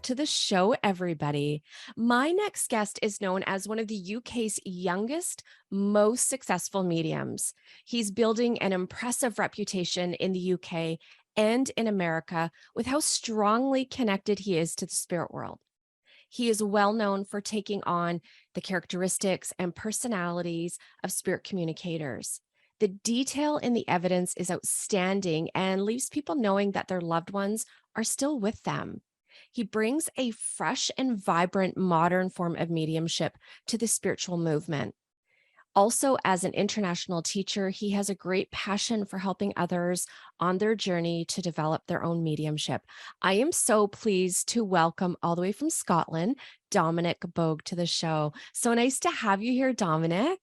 back to the show, everybody. My next guest is known as one of the UK's youngest, most successful mediums. He's building an impressive reputation in the UK and in America with how strongly connected he is to the spirit world. He is well known for taking on the characteristics and personalities of spirit communicators. The detail in the evidence is outstanding and leaves people knowing that their loved ones are still with them. He brings a fresh and vibrant modern form of mediumship to the spiritual movement. Also, as an international teacher, he has a great passion for helping others on their journey to develop their own mediumship. I am so pleased to welcome all the way from Scotland, Dominic Boag to the show. So nice to have you here, Dominic.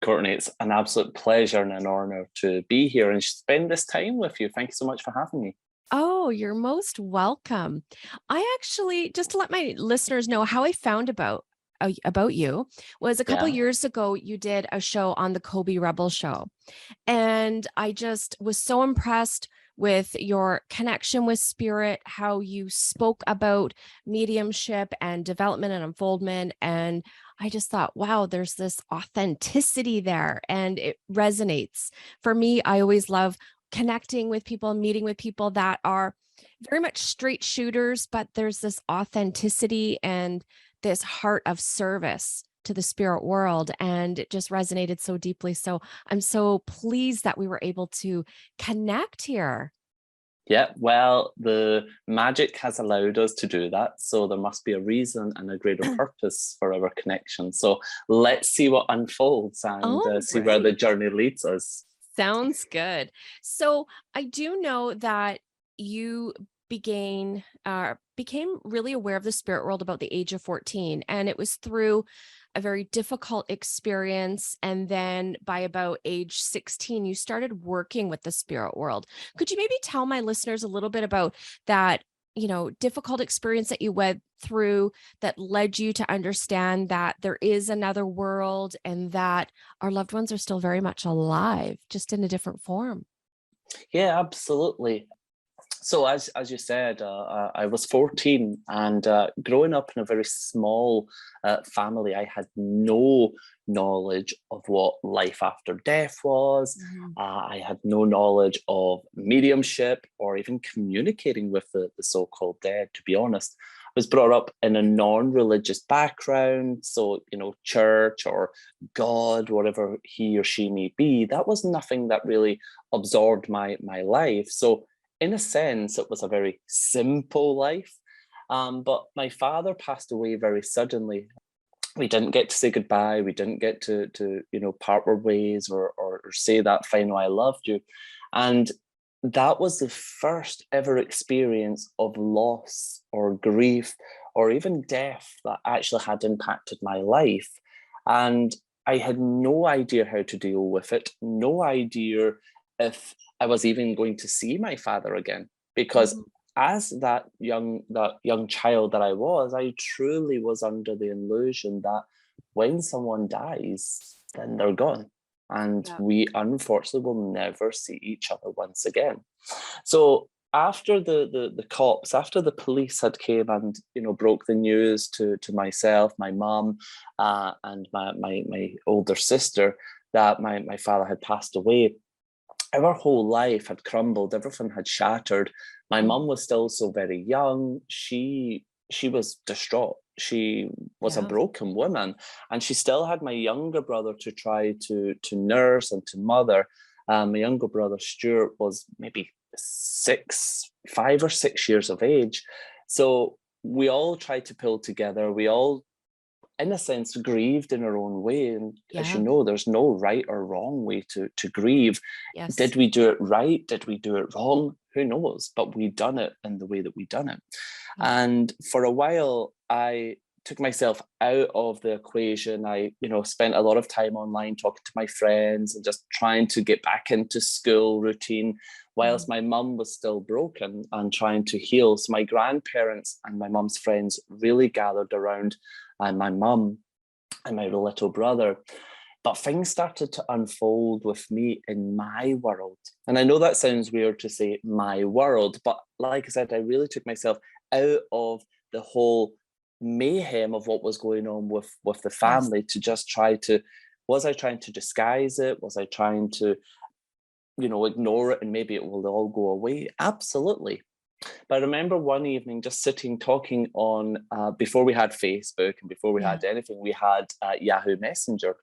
Courtney, it's an absolute pleasure and an honor to be here and spend this time with you. Thank you so much for having me. Oh, you're most welcome. I actually, just to let my listeners know how I found about you, was a couple years ago, you did a show on the Colby Rebel show. And I just was so impressed with your connection with spirit, how you spoke about mediumship and development and unfoldment. And I just thought, wow, there's this authenticity there and it resonates. For me, I always love connecting with people, meeting with people that are very much straight shooters, but there's this authenticity and this heart of service to the spirit world. And it just resonated so deeply. So I'm so pleased that we were able to connect here. Yeah, well, the magic has allowed us to do that. So there must be a reason and a greater purpose for our connection. So let's see what unfolds and see where the journey leads us. Sounds good. So I do know that you became really aware of the spirit world about the age of 14, and it was through a very difficult experience. And then by about age 16, you started working with the spirit world. Could you maybe tell my listeners a little bit about that, difficult experience that you went through that led you to understand that there is another world and that our loved ones are still very much alive, just in a different form? Yeah, absolutely. So as you said, I was 14 and growing up in a very small family, I had no knowledge of what life after death was. I had no knowledge of mediumship or even communicating with the so-called dead, to be honest. I was brought up in a non-religious background. So, church or God, whatever he or she may be, that was nothing that really absorbed my life. So in a sense, it was a very simple life, but my father passed away very suddenly. We didn't get to say goodbye. We didn't get to part our ways or say that final "I loved you," and that was the first ever experience of loss or grief or even death that actually had impacted my life, and I had no idea how to deal with it. No idea if I was even going to see my father again, because as that young child that I was, I truly was under the illusion that when someone dies, then they're gone. And we unfortunately will never see each other once again. So after the cops, after the police had came and broke the news to myself, my mum, and my older sister that my father had passed away, our whole life had crumbled. Everything had shattered. My mum was still so very young. She was distraught. She was a broken woman, and she still had my younger brother to try to nurse and to mother. My younger brother Stuart was maybe 5 or 6 years of age. So we all tried to pull together. We all, in a sense, grieved in our own way. And as you know, there's no right or wrong way to grieve. Yes. Did we do it right? Did we do it wrong? Who knows? But we done it in the way that we done it. And for a while, I took myself out of the equation. I, spent a lot of time online talking to my friends and just trying to get back into school routine, whilst my mum was still broken and trying to heal. So my grandparents and my mum's friends really gathered around my mum and my little brother. But things started to unfold with me in my world. And I know that sounds weird to say my world, but like I said, I really took myself out of the whole mayhem of what was going on with the Yes. family, to just was I trying to disguise it? Was I trying to, ignore it and maybe it will all go away? Absolutely. But I remember one evening just sitting talking on, before we had Facebook and before we had anything, we had Yahoo Messenger.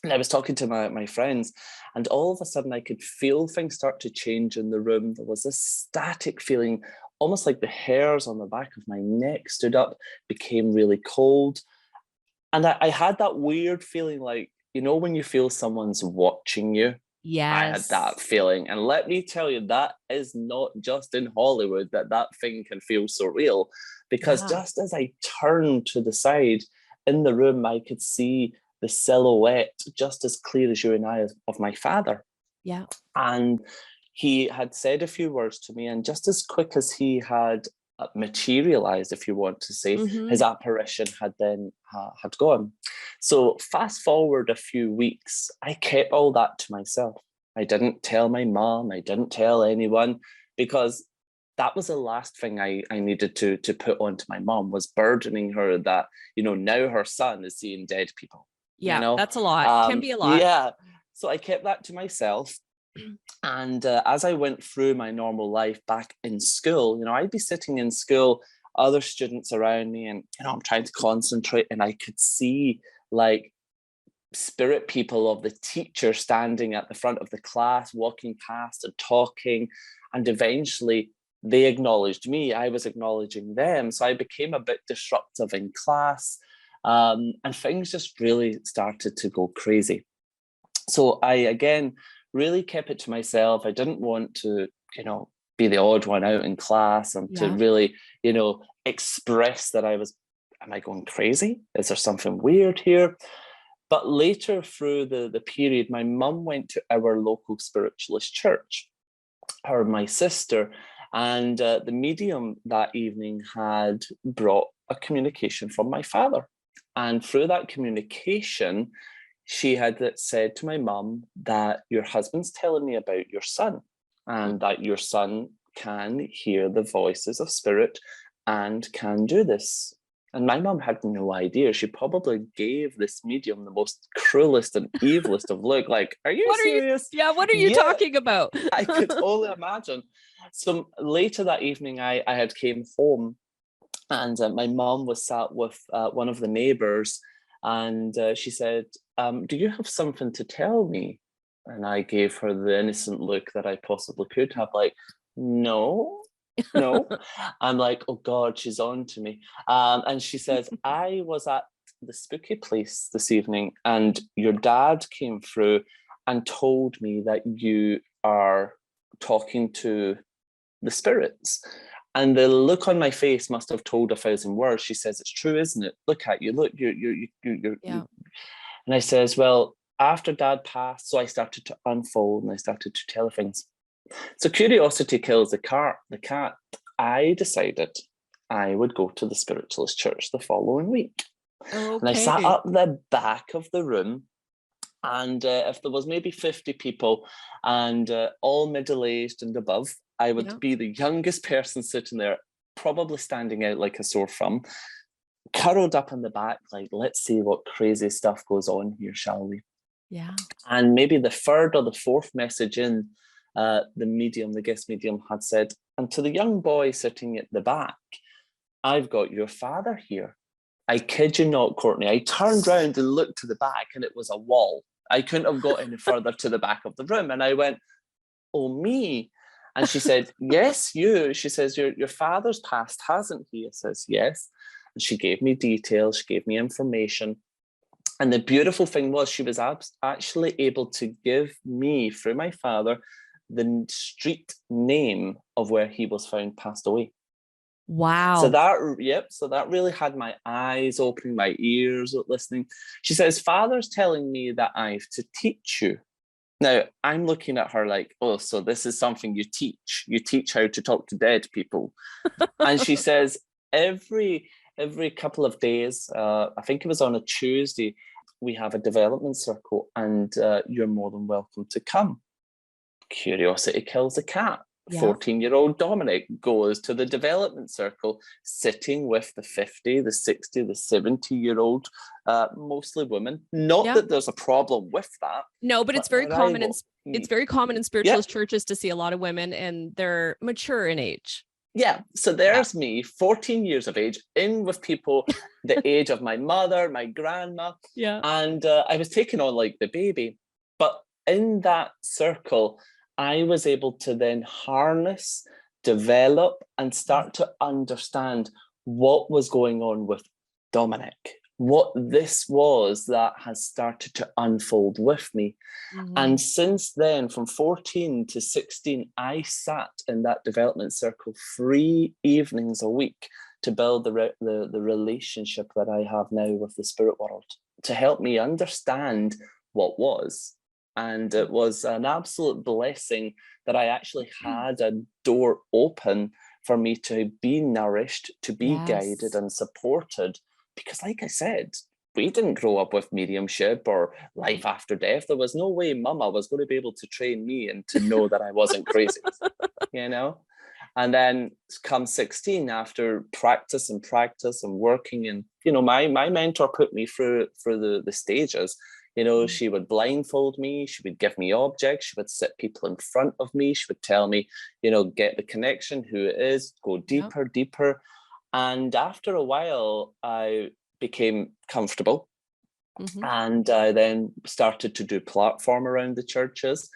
And I was talking to my friends, and all of a sudden I could feel things start to change in the room. There was this static feeling, almost like the hairs on the back of my neck stood up, became really cold. And I had that weird feeling like, when you feel someone's watching you. I had that feeling. And let me tell you, that is not just in Hollywood that thing can feel so real. Because just as I turned to the side in the room, I could see the silhouette just as clear as you and I of my father. Yeah. And he had said a few words to me, and just as quick as he had materialized, if you want to say, his apparition had then had gone. So fast forward a few weeks, I kept all that to myself. I didn't tell my mom, I didn't tell anyone, because that was the last thing I needed to put onto my mom, was burdening her that, now her son is seeing dead people. Yeah, that's a lot. Can be a lot. Yeah. So I kept that to myself. And as I went through my normal life back in school, I'd be sitting in school, other students around me, and, I'm trying to concentrate, and I could see like spirit people of the teacher standing at the front of the class, walking past and talking. And eventually they acknowledged me. I was acknowledging them. So I became a bit disruptive in class. And things just really started to go crazy. So I, again, really kept it to myself. I didn't want to, be the odd one out in class, and to really, express that am I going crazy? Is there something weird here? But later through the period, my mum went to our local spiritualist church, her and my sister, and the medium that evening had brought a communication from my father. And through that communication, she had said to my mum that your husband's telling me about your son, and that your son can hear the voices of spirit and can do this. And my mum had no idea. She probably gave this medium the most cruelest and evilest of look, like, are you serious? What are you talking about? I could only imagine. So later that evening, I had came home, and my mum was sat with one of the neighbours, and she said, do you have something to tell me? And I gave her the innocent look that I possibly could have, like, no. I'm like, oh God, she's on to me. And she says, I was at the spooky place this evening, and your dad came through and told me that you are talking to the spirits. And the look on my face must have told 1,000 words. She says, it's true, isn't it? Look at you. Look, you're. And I says, well, after Dad passed, so I started to unfold and I started to tell things. So curiosity kills the cat. I decided I would go to the spiritualist church the following week. Okay. And I sat up the back of the room, and if there was maybe 50 people, and all middle-aged and above, I would be the youngest person sitting there, probably standing out like a sore thumb, curled up in the back, like, let's see what crazy stuff goes on here, shall we? Yeah. And maybe the third or the fourth message in, the guest medium had said, and to the young boy sitting at the back, I've got your father here. I kid you not, Courtney. I turned round and looked to the back, and it was a wall. I couldn't have got any further to the back of the room. And I went, oh, me. And she said, yes, you. She says, your father's passed, hasn't he? I says, yes. And she gave me details. She gave me information. And the beautiful thing was, she was actually able to give me, through my father, the street name of where he was found passed away. Wow. So that really had my eyes opening, my ears listening. She says, Father's telling me that I've to teach you. Now, I'm looking at her like, oh, so this is something you teach. You teach how to talk to dead people. And she says, every couple of days, I think it was on a Tuesday, we have a development circle, and you're more than welcome to come. Curiosity kills the cat. Yeah. 14-year-old Dominic goes to the development circle, sitting with the 50, the 60, the 70-year-old, mostly women. Not Yeah. that there's a problem with that. No, but it's very common in Yeah, spiritualist churches to see a lot of women, and they're mature in age. yeah. So there's me, 14 years of age, in with people the age of my mother, my grandma, Yeah. and I was taken on like the baby. But in that circle, I was able to then harness, develop, and start to understand what was going on with Dominic, what this was that has started to unfold with me. And since then, from 14 to 16, I sat in that development circle 3 evenings a week to build the relationship that I have now with the spirit world, to help me understand what was. And it was an absolute blessing that I actually had a door open for me to be nourished, to be guided Yes. and supported. Because like I said, we didn't grow up with mediumship or life after death. There was no way mama was going to be able to train me and to know that I wasn't crazy, you know? And then come 16, after practice and working, and, you know, my mentor put me through the stages. You know, she would blindfold me, she would give me objects, she would sit people in front of me, she would tell me, you know, get the connection, who it is, go deeper. And after a while, I became comfortable. And I then started to do platform around the churches.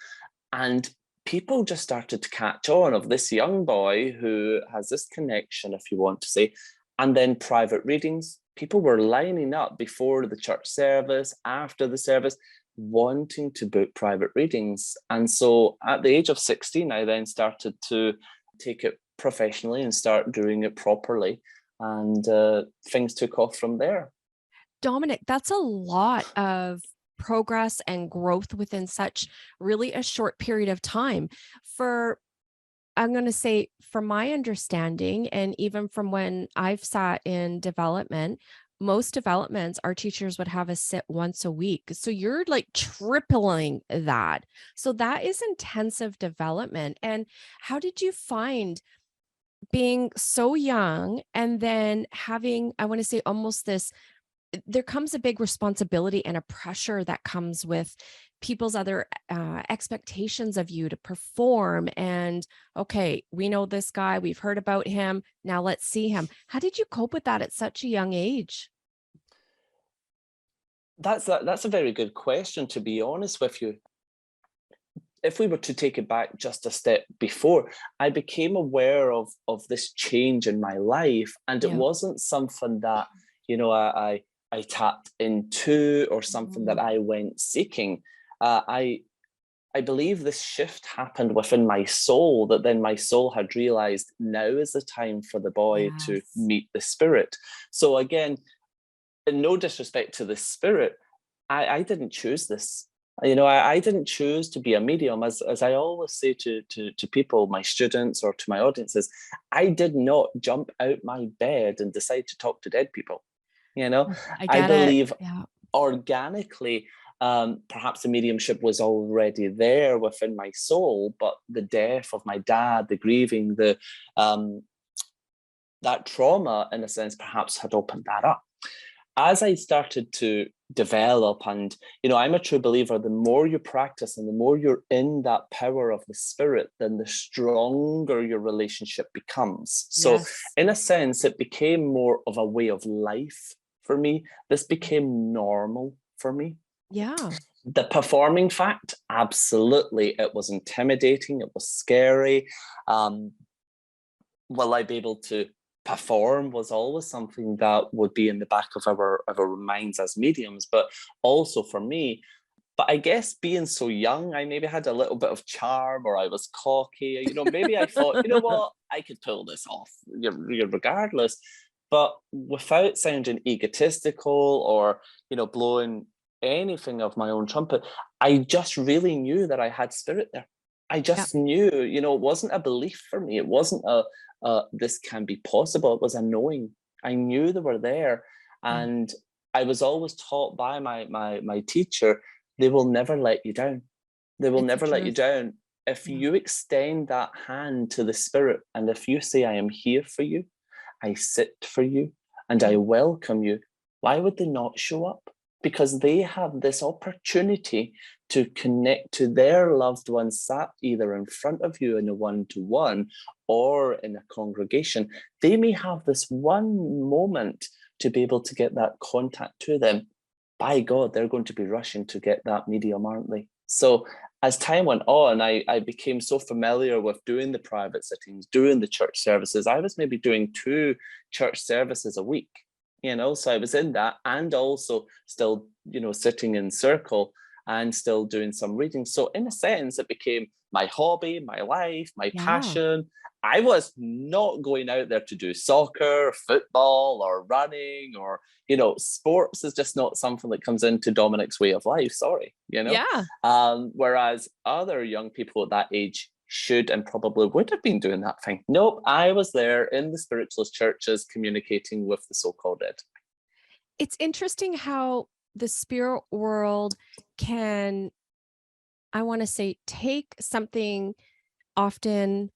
And people just started to catch on of this young boy who has this connection, if you want to say. And then private readings. People were lining up before the church service, after the service, wanting to book private readings. And so at the age of 16, I then started to take it professionally and start doing it properly. And things took off from there. Dominic, that's a lot of progress and growth within such really a short period of time. I'm going to say, from my understanding, and even from when I've sat in development, most developments, our teachers would have us sit once a week. So you're like tripling that. So that is intensive development. And how did you find being so young and then having, I want to say, almost this, there comes a big responsibility and a pressure that comes with people's other expectations of you to perform. And okay, we know this guy, we've heard about him, now let's see him. How did you cope with that at such a young age? That's a very good question, to be honest with you. If we were to take it back just a step before, I became aware of this change in my life, and it wasn't something that, you know, I tapped into or something that I went seeking. I believe this shift happened within my soul, that then my soul had realized now is the time for the boy to meet the spirit. So again, in no disrespect to the spirit, I didn't choose this. You know, I didn't choose to be a medium. As I always say to people, my students or to my audiences, I did not jump out my bed and decide to talk to dead people. You know, I I get it. believe Yeah. organically, perhaps the mediumship was already there within my soul, but the death of my dad, the grieving, that trauma, in a sense, perhaps had opened that up. As I started to develop, and, you know, I'm a true believer, the more you practice and the more you're in that power of the spirit, then the stronger your relationship becomes. So in a sense, it became more of a way of life for me. This became normal for me. Yeah. The performing fact, absolutely. It was intimidating. It was scary. Will I be able to perform was always something that would be in the back of our minds as mediums, but also for me. But I guess being so young, I maybe had a little bit of charm, or I was cocky. You know, maybe I thought, you know what, I could pull this off regardless. But without sounding egotistical or, you know, blowing anything of my own trumpet, I just really knew that I had spirit there. I just knew, you know, it wasn't a belief for me. It wasn't this can be possible. It was a knowing. I knew they were there. And I was always taught by my teacher, they will never let you down. They will never let you down. if Yeah. you extend that hand to the spirit, and if you say, I am here for you, I sit for you, and I welcome you, why would they not show up? Because they have this opportunity to connect to their loved ones sat either in front of you in a one-to-one or in a congregation. They may have this one moment to be able to get that contact to them. By God, they're going to be rushing to get that medium, aren't they? So as time went on, I became so familiar with doing the private sittings, doing the church services. I was maybe doing 2 church services a week, so I was in that, and also still, sitting in circle and still doing some reading. So in a sense, it became my hobby, my life, my Yeah. passion. I was not going out there to do soccer, football, or running, or sports is just not something that comes into Dominic's way of life. Sorry, Yeah. Whereas other young people at that age should and probably would have been doing that thing. Nope, I was there in the spiritualist churches communicating with the so-called dead. It's interesting how the spirit world can, I want to say, take something often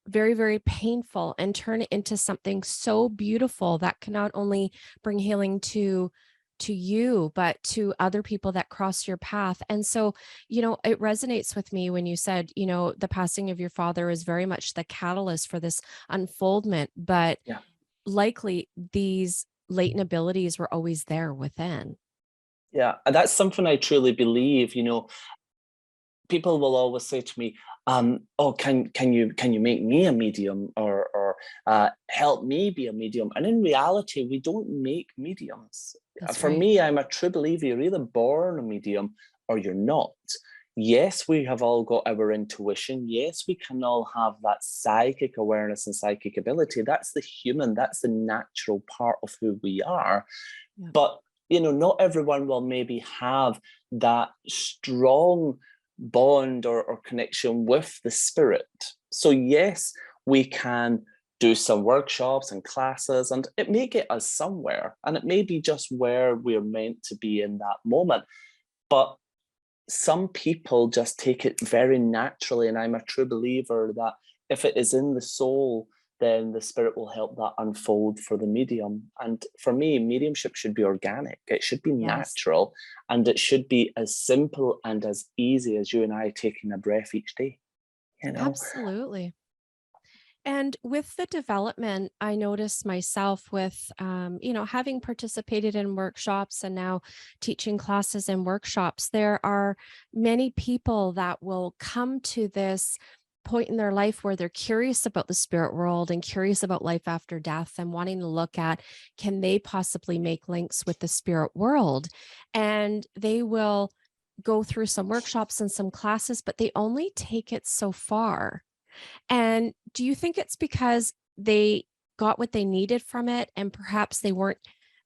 very, very painful and turn it into something so beautiful that can not only bring healing to you, but to other people that cross your path. And so, it resonates with me when you said, the passing of your father is very much the catalyst for this unfoldment, but Yeah. likely these latent abilities were always there within. Yeah, and that's something I truly believe. People will always say to me, "Oh, can you make me a medium, or help me be a medium?" And in reality, we don't make mediums. That's For right. me, I'm a true believer. You're either born a medium or you're not. Yes, we have all got our intuition. Yes, we can all have that psychic awareness and psychic ability. That's the human. That's the natural part of who we are. Yeah. But not everyone will maybe have that strong bond or connection with the spirit. So yes, we can do some workshops and classes, and it may get us somewhere, and it may be just where we're meant to be in that moment. But some people just take it very naturally, and I'm a true believer that if it is in the soul, then the spirit will help that unfold for the medium. And for me, mediumship should be organic, it should be Yes. natural, and it should be as simple and as easy as you and I taking a breath each day, you know Absolutely. And with the development, I noticed myself with, having participated in workshops and now teaching classes and workshops, there are many people that will come to this point in their life where they're curious about the spirit world and curious about life after death and wanting to look at, can they possibly make links with the spirit world? And they will go through some workshops and some classes, but they only take it so far. And do you think it's because they got what they needed from it and perhaps they weren't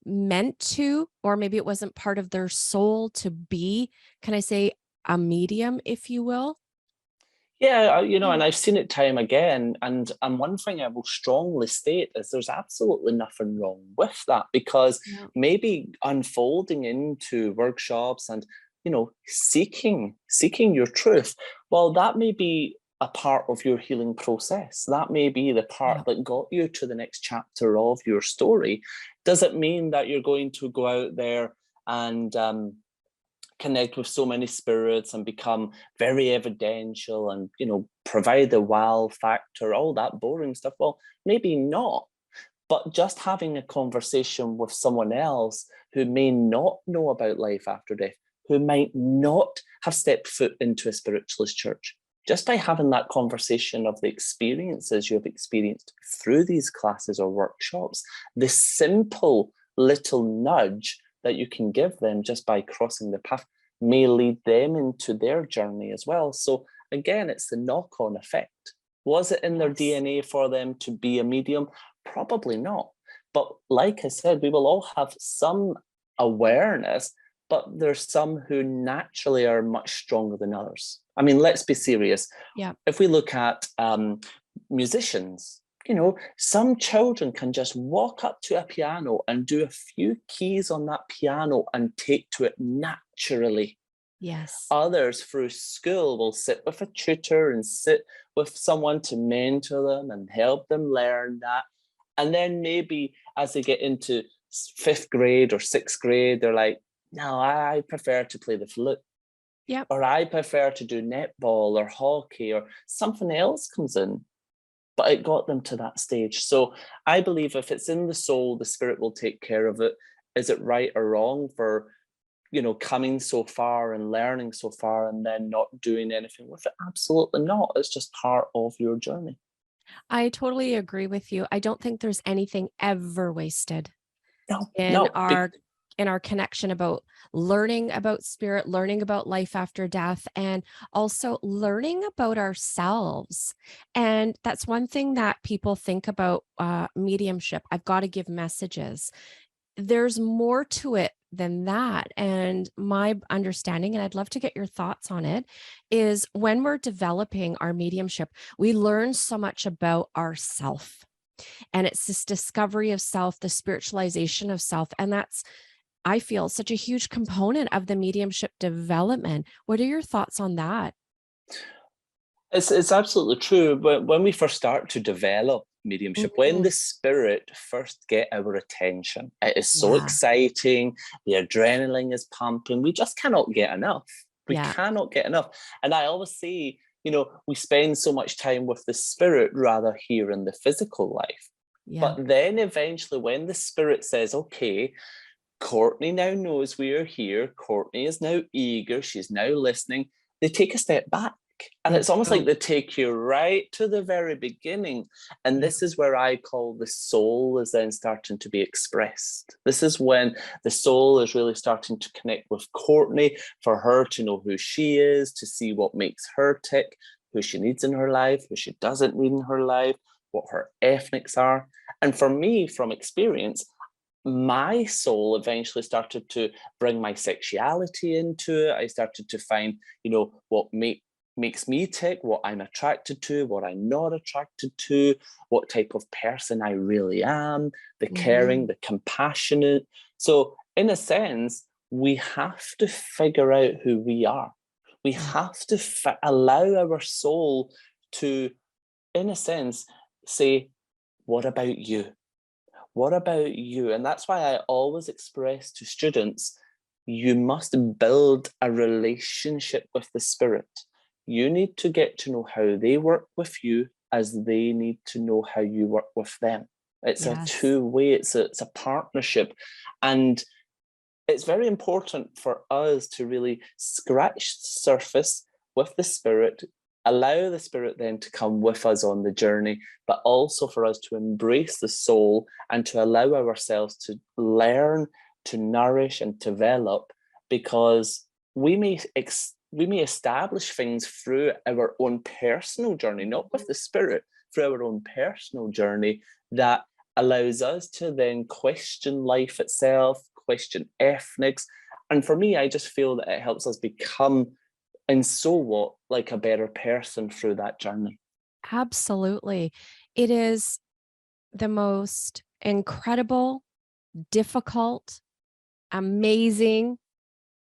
meant to, or maybe it wasn't part of their soul to be, can I say, a medium, if you will? Yeah, and I've seen it time again. And one thing I will strongly state is there's absolutely nothing wrong with that, because Yeah. maybe unfolding into workshops and seeking your truth, well, that may be a part of your healing process. That may be the part Yeah. that got you to the next chapter of your story. Does it mean that you're going to go out there and connect with so many spirits and become very evidential and provide the wow factor, all that boring stuff? Well, maybe not. But just having a conversation with someone else who may not know about life after death, who might not have stepped foot into a spiritualist church, just by having that conversation of the experiences you have experienced through these classes or workshops, the simple little nudge that you can give them just by crossing the path may lead them into their journey as well. So again, it's the knock-on effect. Was it in their Yes. DNA for them to be a medium? Probably not. But like I said, we will all have some awareness, but there's some who naturally are much stronger than others. I mean, let's be serious. Yeah. If we look at musicians, some children can just walk up to a piano and do a few keys on that piano and take to it naturally. Yes. Others through school will sit with a tutor and sit with someone to mentor them and help them learn that. And then maybe as they get into fifth grade or sixth grade, they're like, no, I prefer to play the flute, Yep. or I prefer to do netball or hockey, or something else comes in. But it got them to that stage. So I believe if it's in the soul, the spirit will take care of it. Is it right or wrong for, coming so far and learning so far and then not doing anything with it? Absolutely not. It's just part of your journey. I totally agree with you. I don't think there's anything ever wasted No, in no. our connection about learning about spirit, learning about life after death, and also learning about ourselves. And that's one thing that people think about mediumship. I've got to give messages. There's more to it than that. And my understanding, and I'd love to get your thoughts on it, is when we're developing our mediumship, we learn so much about ourself. And it's this discovery of self, the spiritualization of self. And that's, I feel, such a huge component of the mediumship development. What are your thoughts on that? It's absolutely true. But when we first start to develop mediumship, when Mhm. the spirit first get our attention, it is so Yeah. exciting. The adrenaline is pumping. We just cannot get enough. We Yeah. cannot get enough. And I always say, we spend so much time with the spirit rather here in the physical life. Yeah. But then eventually, when the spirit says, okay, Courtney now knows we are here, Courtney is now eager, she's now listening, they take a step back. And They it's almost like do. they take you right to the very beginning. And Yeah. this is where I call the soul is then starting to be expressed. This is when the soul is really starting to connect with Courtney, for her to know who she is, to see what makes her tick, who she needs in her life, who she doesn't need in her life, what her ethnics are. And for me, from experience, my soul eventually started to bring my sexuality into it. I started to find, what makes me tick, what I'm attracted to, what I'm not attracted to, what type of person I really am, the caring, Mhm. the compassionate. So, in a sense, we have to figure out who we are. We Yeah. have to allow our soul to, in a sense, say, what about you? What about you? And that's why I always express to students, you must build a relationship with the spirit. You need to get to know how they work with you as they need to know how you work with them. It's a Yes. two-way, it's a partnership. And it's very important for us to really scratch the surface with the spirit, allow the spirit then to come with us on the journey, but also for us to embrace the soul and to allow ourselves to learn, to nourish and develop, because we may establish things through our own personal journey, not with the spirit, through our own personal journey, that allows us to then question life itself, question ethnics. And for me, I just feel that it helps us become, and so what, like a better person through that journey. Absolutely. It is the most incredible, difficult, amazing,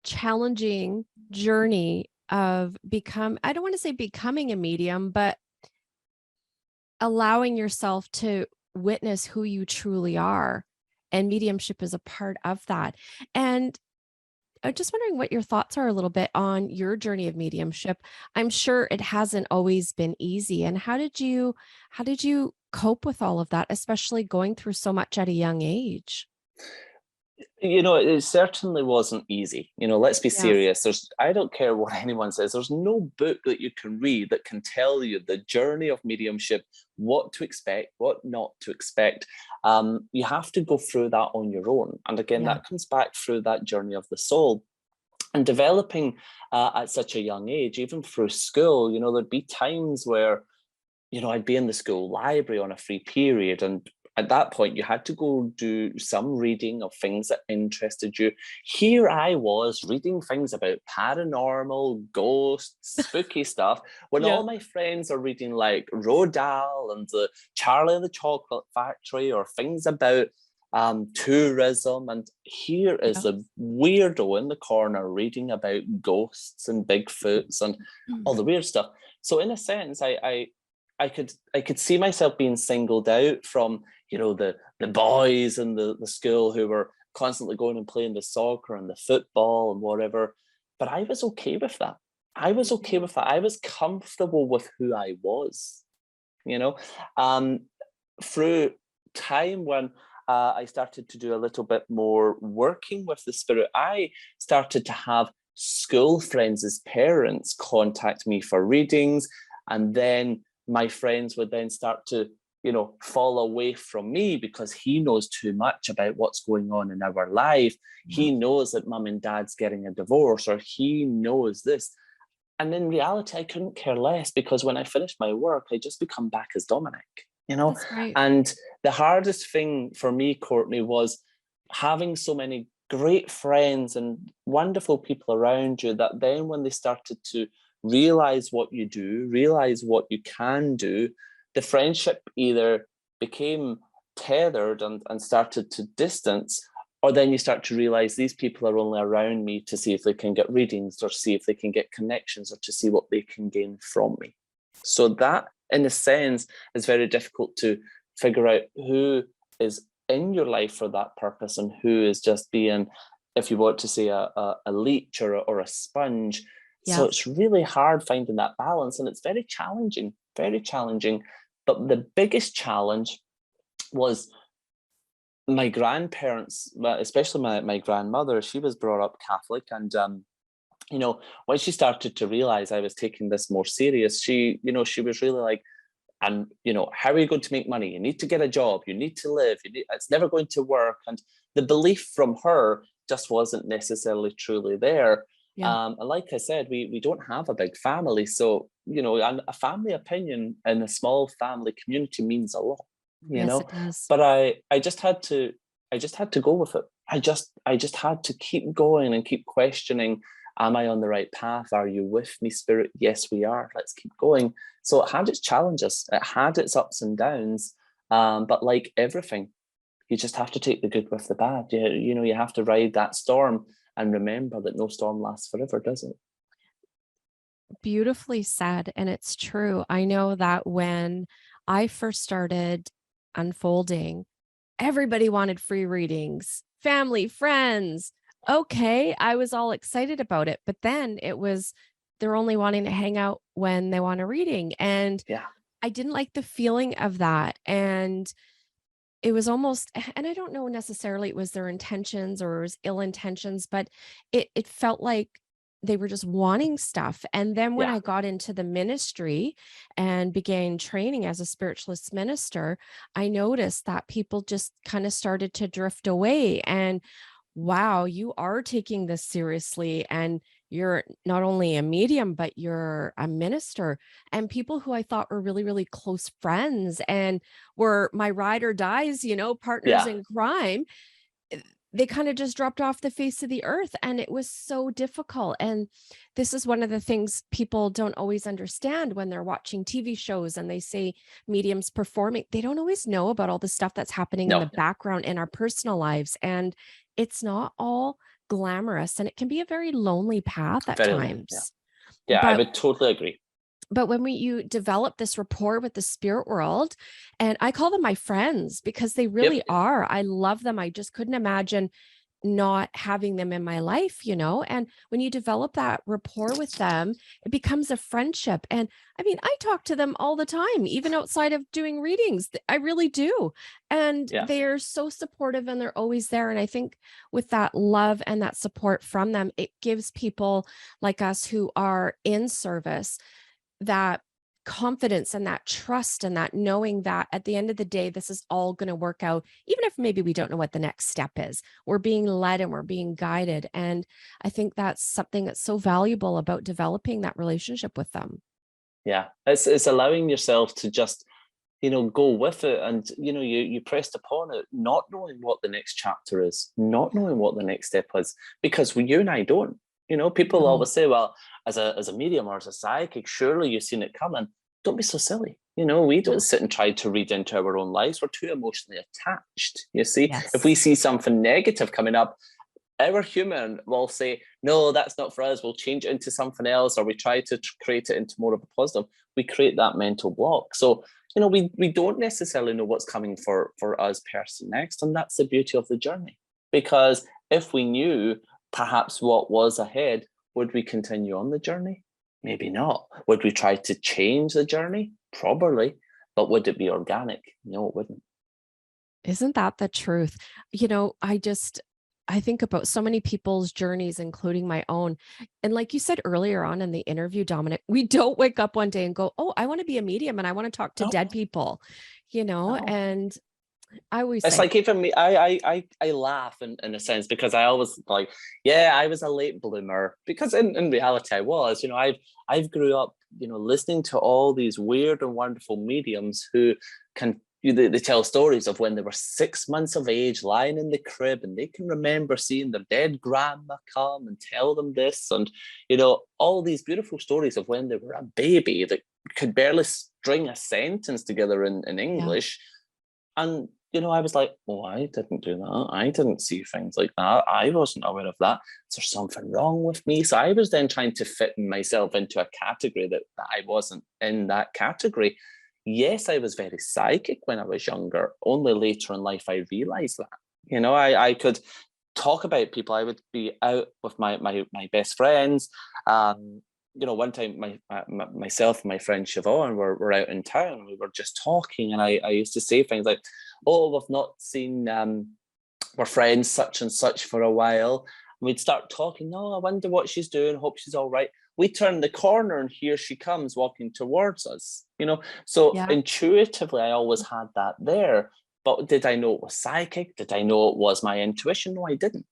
challenging journey of I don't want to say becoming a medium, but allowing yourself to witness who you truly are. And mediumship is a part of that. And I'm just wondering what your thoughts are a little bit on your journey of mediumship. I'm sure it hasn't always been easy. And how did you cope with all of that, especially going through so much at a young age? It certainly wasn't easy. Let's be Yeah. serious. I don't care what anyone says, there's no book that you can read that can tell you the journey of mediumship, what to expect, what not to expect. You have to go through that on your own. And again, Yeah. that comes back through that journey of the soul. And developing at such a young age, even through school, there'd be times where I'd be in the school library on a free period, and at that point, you had to go do some reading of things that interested you. Here I was reading things about paranormal, ghosts, spooky stuff, when Yeah. all my friends are reading like Roald Dahl and the Charlie and the Chocolate Factory, or things about tourism, and here is Yeah. the weirdo in the corner reading about ghosts and Bigfoots and all the weird stuff. So in a sense, I could see myself being singled out from, you know, the boys in the school who were constantly going and playing the soccer and the football and whatever. But I was okay with that. I was okay with that. I was comfortable with who I was, you know. Through time, when I started to do a little bit more working with the spirit, I started to have school friends as parents contact me for readings, and then my friends would then start to, you know, fall away from me because he knows too much about what's going on in our life. He knows that mum and dad's getting a divorce, or he knows this. And in reality, I couldn't care less, because when I finished my work, I just become back as Dominic, you know. That's right. And the hardest thing for me, Courtney, was having so many great friends and wonderful people around you that then when they started to realize what you do, realize what you can do, the friendship either became tethered and started to distance, or then you start to realize these people are only around me to see if they can get readings, or see if they can get connections, or to see what they can gain from me. So that, in a sense, is very difficult to figure out who is in your life for that purpose and who is just being, if you want to say, a leech or a sponge. Yeah. So it's really hard finding that balance, and it's very challenging, very challenging. But the biggest challenge was my grandparents, especially my grandmother. She was brought up Catholic, and you know, when she started to realize I was taking this more serious, she was really like, and you know, how are you going to make money? You need to get a job, you need to live, it's never going to work. And the belief from her just wasn't necessarily truly there. Yeah. And like I said, we don't have a big family, so you know, and a family opinion in a small family community means a lot, you Yes, know. it does. But I just had to go with it. I just had to keep going and keep questioning. Am I on the right path? Are you with me, spirit? Yes, we are. Let's keep going. So it had its challenges. It had its ups and downs. But like everything, you just have to take the good with the bad. You know, you have to ride that storm and remember that no storm lasts forever, does it? Beautifully said. And it's true. I know that when I first started unfolding, everybody wanted free readings, family, friends. Okay, I was all excited about it. But then it was, they're only wanting to hang out when they want a reading. And Yeah. I didn't like the feeling of that. And it was almost, and I don't know necessarily it was their intentions or it was ill intentions, but it felt like they were just wanting stuff. And then when Yeah. I got into the ministry and began training as a spiritualist minister, I noticed that people just kind of started to drift away. And wow, you are taking this seriously. And you're not only a medium, but you're a minister. And people who I thought were really, really close friends and were my ride or dies, you know, partners Yeah. in crime, they kind of just dropped off the face of the earth. And it was so difficult. And this is one of the things people don't always understand when they're watching TV shows and they say mediums performing. They don't always know about all the stuff that's happening in No. the background in our personal lives. And it's not all glamorous, and it can be a very lonely path at Very lonely. Yeah. times. Yeah, I But would totally agree. when you develop this rapport with the spirit world, and I call them my friends because they really Yep. are. I love them. I just couldn't imagine not having them in my life, you know? And when you develop that rapport with them, it becomes a friendship. And I mean, I talk to them all the time, even outside of doing readings. I really do. And Yeah. they're so supportive and they're always there. And I think with that love and that support from them, it gives people like us who are in service that confidence and that trust and that knowing that at the end of the day, this is all going to work out, even if maybe we don't know what the next step is. We're being led and we're being guided. And I think that's something that's so valuable about developing that relationship with them. Yeah. It's allowing yourself to just, you know, go with it. And, you know, you pressed upon it, not knowing what the next chapter is, not knowing what the next step is, because you and I don't. You know, people No. always say, well, as a medium or as a psychic, surely you've seen it coming. Don't be so silly. We don't sit and try to read into our own lives. We're too emotionally attached. You see, if we Yes. see something negative coming up, our human will say, no, that's not for us. We'll change it into something else, or we try to create it into more of a positive. We create that mental block. So, we don't necessarily know what's coming for us person next. And that's the beauty of the journey. Because if we knew perhaps what was ahead, would we continue on the journey? Maybe not. Would we try to change the journey? Probably. But would it be organic? No, it wouldn't. Isn't that the truth? I think about so many people's journeys, including my own. And like you said earlier on in the interview, Dominic, we don't wake up one day and go, oh, I want to be a medium and I want to talk to No, dead people, no. and I always It's say, like even me, I laugh in a sense, because I always like, yeah, I was a late bloomer, because in reality I was, I've grew up, listening to all these weird and wonderful mediums who can, they tell stories of when they were 6 months of age, lying in the crib, and they can remember seeing their dead grandma come and tell them this, and all these beautiful stories of when they were a baby that could barely string a sentence together in yeah, English. And I was like, oh, I didn't do that. I didn't see things like that. I wasn't aware of that. Is there something wrong with me? So I was then trying to fit myself into a category that I wasn't in that category. Yes, I was very psychic when I was younger. Only later in life I realized that. I could talk about people. I would be out with my best friends. One time myself and my friend Siobhan were out in town. We were just talking, and I used to say things like, oh, we've not seen our friend such and such for a while. And we'd start talking, oh, I wonder what she's doing, hope she's all right. We turn the corner and here she comes walking towards us, So yeah, intuitively, I always had that there. But did I know it was psychic? Did I know it was my intuition? No, I didn't.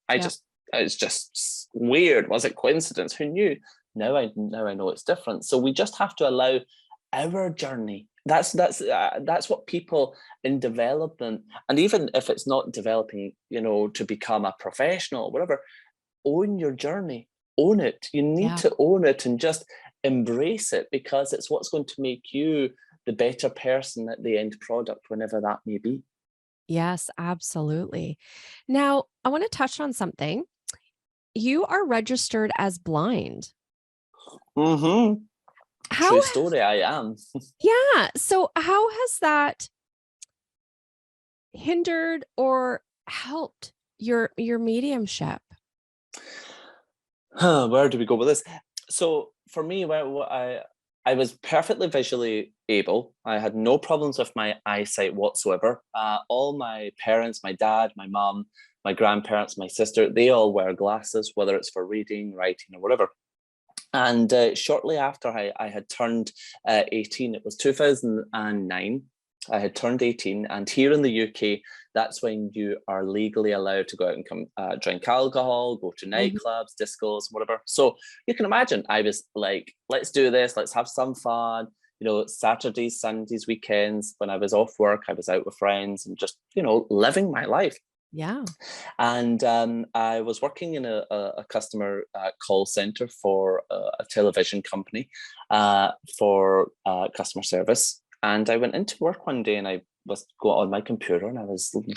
yeah. It's just weird. Was it coincidence? Who knew? Now I know it's different. So we just have to allow our journey. That's what people in development, and even if it's not developing, to become a professional or whatever, own your journey, own it. You need Yeah. to own it and just embrace it, because it's what's going to make you the better person at the end product, whenever that may be. Yes, absolutely. Now, I want to touch on something. You are registered as blind. Mm-hmm. How, True story. I am. yeah. So, how has that hindered or helped your mediumship? Where do we go with this? So for me, I was perfectly visually able. I had no problems with my eyesight whatsoever. All my parents, my dad, my mum, my grandparents, my sister, they all wear glasses, whether it's for reading, writing, or whatever. And shortly after I had turned 18, it was 2009. I had turned 18, and here in the UK, that's when you are legally allowed to go out and come drink alcohol, go to Mhm. nightclubs, discos, whatever. So you can imagine, I was like, let's do this, let's have some fun. Saturdays, Sundays, weekends, when I was off work, I was out with friends and just, living my life. Yeah. And I was working in a customer call center for a television company for customer service. And I went into work one day, and I was going on my computer, and I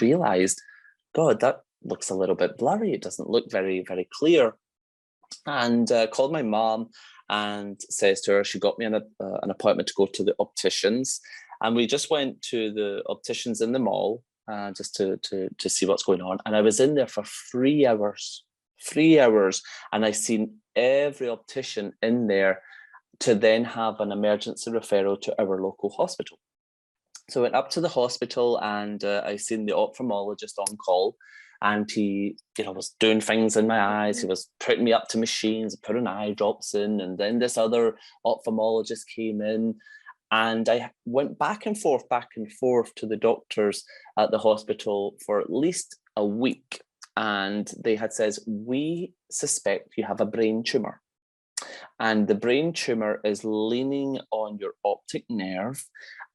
realized, God, that looks a little bit blurry. It doesn't look very, very clear. And called my mom and says to her, she got me an appointment to go to the opticians. And we just went to the opticians in the mall just to see what's going on. And I was in there for 3 hours, 3 hours. And I seen every optician in there to then have an emergency referral to our local hospital. So I went up to the hospital, and I seen the ophthalmologist on call, and he, was doing things in my eyes. He was putting me up to machines, putting eye drops in, and then this other ophthalmologist came in, and I went back and forth to the doctors at the hospital for at least a week, and they had says, we suspect you have a brain tumor. And the brain tumor is leaning on your optic nerve,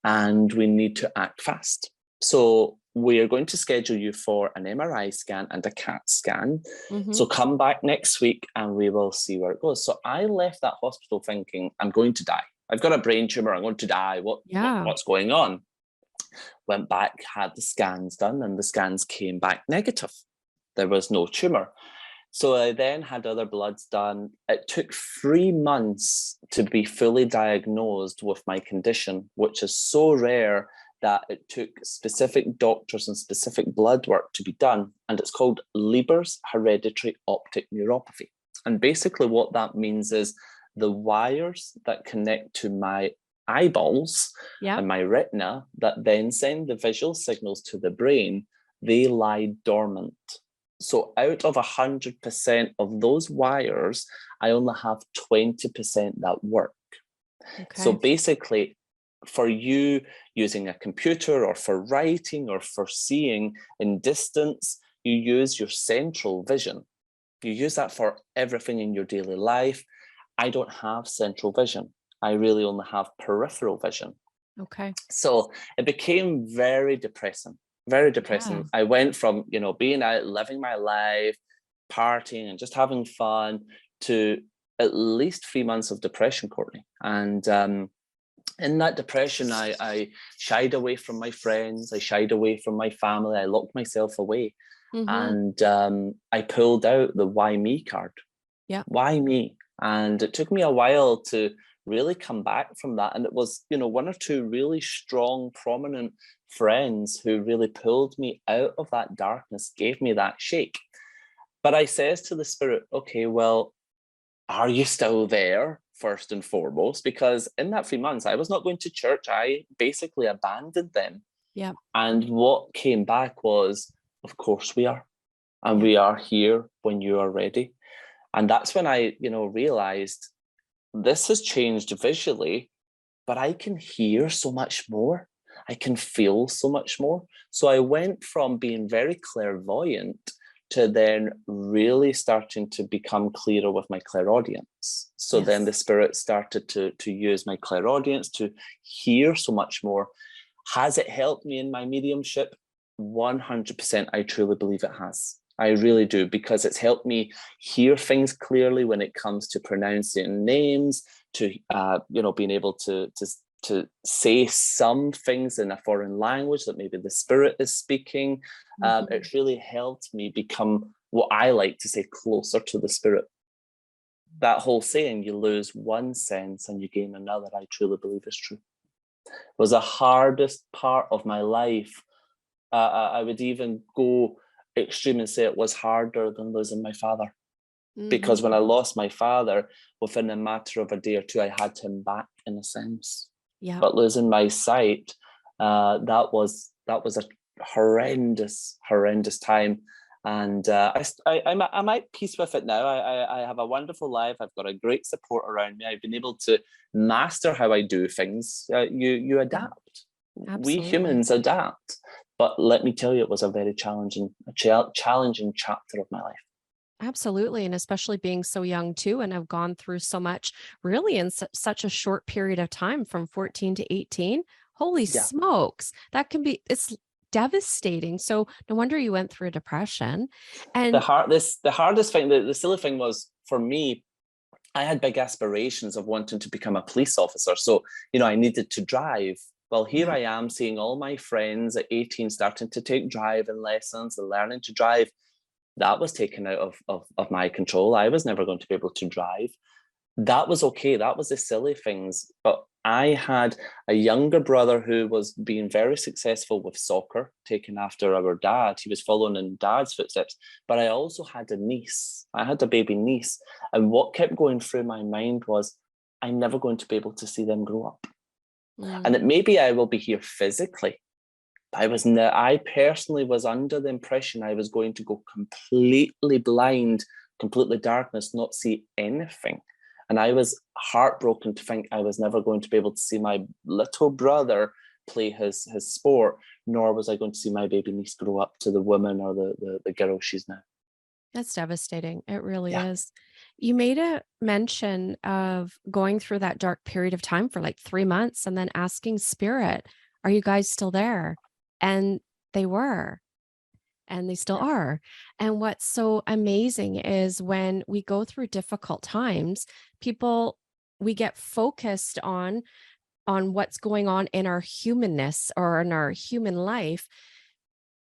and we need to act fast. So we are going to schedule you for an MRI scan and a CAT scan. Mhm. So come back next week and we will see where it goes. So I left that hospital thinking, I'm going to die. I've got a brain tumor. I'm going to die. Yeah. What's going on? Went back, had the scans done, and the scans came back negative. There was no tumor. So I then had other bloods done. It took 3 months to be fully diagnosed with my condition, which is so rare that it took specific doctors and specific blood work to be done. And it's called Leber's hereditary optic neuropathy. And basically what that means is the wires that connect to my eyeballs and my retina that then send the visual signals to the brain, they lie dormant. So out of 100% of those wires, I only have 20% that work. Okay. So basically, for you using a computer or for writing or for seeing in distance, you use your central vision. You use that for everything in your daily life. I don't have central vision. I really only have peripheral vision. Okay. So it became very depressing. Very depressing. Yeah. I went from, being out, living my life, partying and just having fun to at least 3 months of depression, Courtney. And in that depression, I shied away from my friends. I shied away from my family. I locked myself away. Mm-hmm. And I pulled out the why me card. Yeah. Why me? And it took me a while to really come back from that. And it was, 1 or 2 really strong, prominent friends who really pulled me out of that darkness, gave me that shake. But I says to the spirit, okay, well, are you still there first and foremost? Because in that 3 months, I was not going to church. I basically abandoned them. Yeah. And what came back was, of course we are. And we are here when you are ready. And that's when I, realized this has changed visually, but I can hear so much more. I can feel so much more. So I went from being very clairvoyant to then really starting to become clearer with my clairaudience. So then the spirit started to use my clairaudience to hear so much more. Has it helped me in my mediumship? 100%. I truly believe it has. I really do, because it's helped me hear things clearly when it comes to pronouncing names, to being able to say some things in a foreign language that maybe the spirit is speaking. Mm-hmm. It's really helped me become what I like to say, closer to the spirit. That whole saying, you lose one sense and you gain another, I truly believe is true. It was the hardest part of my life. I would even go extreme and say it was harder than losing my father. Mm-hmm. Because when I lost my father, within a matter of a day or two, I had him back in a sense. Yeah. But losing my sight, that was a horrendous time. And I'm at peace with it now. I have a wonderful life. I've got a great support around me. I've been able to master how I do things. You adapt. Absolutely. We humans adapt. But let me tell you, it was a very challenging chapter of my life. Absolutely. And especially being so young too, and have gone through so much really in such a short period of time, from 14 to 18. Holy smokes. It's devastating. So no wonder you went through a depression. And the hardest thing, the silly thing was, for me, I had big aspirations of wanting to become a police officer. So, I needed to drive. Well, here I am seeing all my friends at 18 starting to take driving lessons and learning to drive. That was taken out of my control. I was never going to be able to drive. That was okay. That was the silly things. But I had a younger brother who was being very successful with soccer, taken after our dad. He was following in dad's footsteps. But I also had a niece. I had a baby niece. And what kept going through my mind was, I'm never going to be able to see them grow up. Mm. And maybe I will be here physically. I personally was under the impression I was going to go completely blind, completely darkness, not see anything. And I was heartbroken to think I was never going to be able to see my little brother play his sport, nor was I going to see my baby niece grow up to the woman or the girl she's now. That's devastating. It really is. You made a mention of going through that dark period of time for like 3 months and then asking spirit, are you guys still there? And they were, and they still are. And what's so amazing is when we go through difficult times, people we get focused on what's going on in our humanness or in our human life.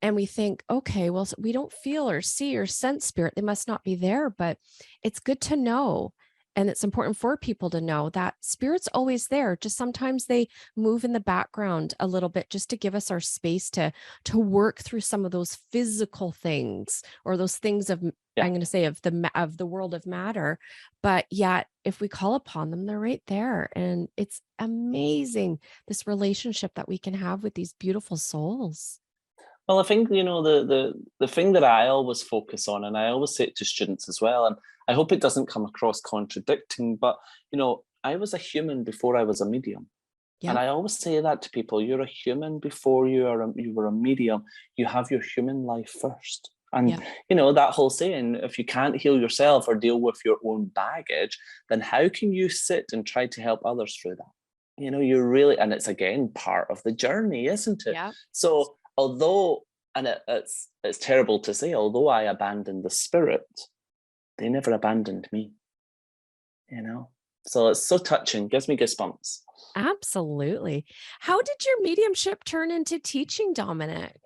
And we think, okay, well, we don't feel or see or sense spirit. They must not be there. But it's good to know. And it's important for people to know that spirit's always there. Just sometimes they move in the background a little bit just to give us our space to work through some of those physical things or those things of, Yeah. I'm going to say of the world of matter. But yet, if we call upon them, they're right there. And it's amazing, this relationship that we can have with these beautiful souls. Well, I think, the thing that I always focus on, and I always say it to students as well, and I hope it doesn't come across contradicting, but, I was a human before I was a medium. And Yeah. I always say that to people: you're a human before you were a medium. You have your human life first. And, Yeah. that whole saying, if you can't heal yourself or deal with your own baggage, then how can you sit and try to help others through that? You're really, and it's again part of the journey, isn't it? Yeah. So although, and it's terrible to say, although I abandoned the spirit, they never abandoned me, So it's so touching, gives me goosebumps. Absolutely. How did your mediumship turn into teaching, Dominic?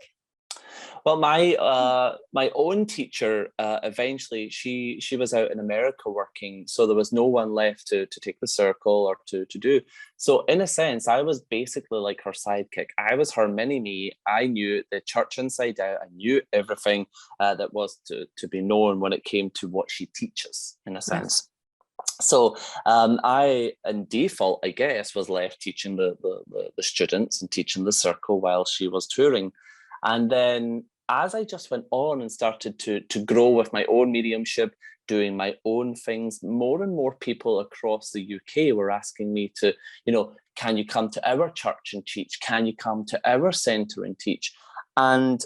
Well, my own teacher, eventually she was out in America working, so there was no one left to take the circle or to do. So in a sense, I was basically like her sidekick. I was her mini me. I knew the church inside out. I knew everything that was to be known when it came to what she teaches, in a Yeah. sense. So I, in default, I guess, was left teaching the students and teaching the circle while she was touring. And then as I just went on and started to grow with my own mediumship, doing my own things, more and more people across the UK were asking me to, can you come to our church and teach? Can you come to our centre and teach? And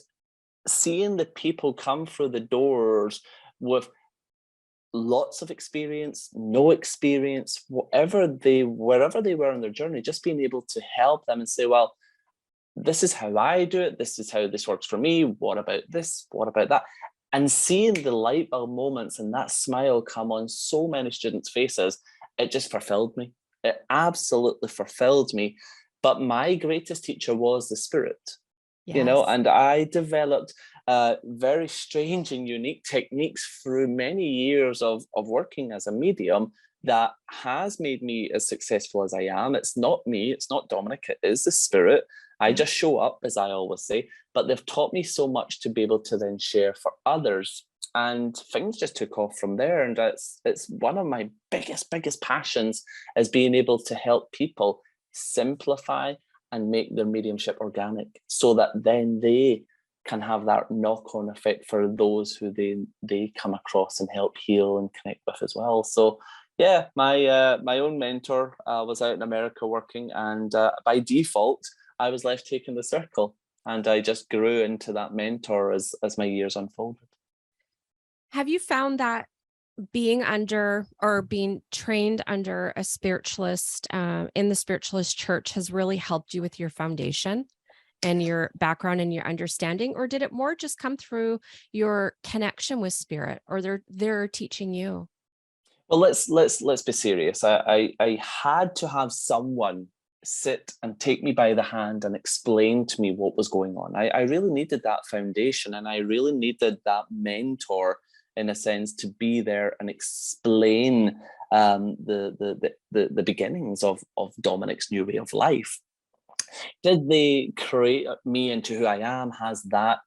seeing the people come through the doors with lots of experience, no experience, wherever they were on their journey, just being able to help them and say, well, this is how I do it. This is how this works for me. What about this? What about that? And seeing the light bulb moments and that smile come on so many students' faces, it just fulfilled me. It absolutely fulfilled me. But my greatest teacher was the spirit, Yes. and I developed very strange and unique techniques through many years of working as a medium that has made me as successful as I am. It's not me, it's not Dominic, it is the spirit. I Yeah. just show up, as I always say, but they've taught me so much to be able to then share for others. And things just took off from there. And it's one of my biggest passions, is being able to help people simplify and make their mediumship organic, so that then they can have that knock-on effect for those who they come across and help heal and connect with as well. So yeah, my own mentor was out in America working, and by default I was left taking the circle, and I just grew into that mentor as my years unfolded. Have you found that being under or being trained under a spiritualist in the spiritualist church has really helped you with your foundation and your background and your understanding, or did it more just come through your connection with spirit, or they're teaching you? Well, let's be serious. I had to have someone sit and take me by the hand and explain to me what was going on. I really needed that foundation, and I really needed that mentor, in a sense, to be there and explain the beginnings of Dominic's new way of life. Did they create me into who I am? Has that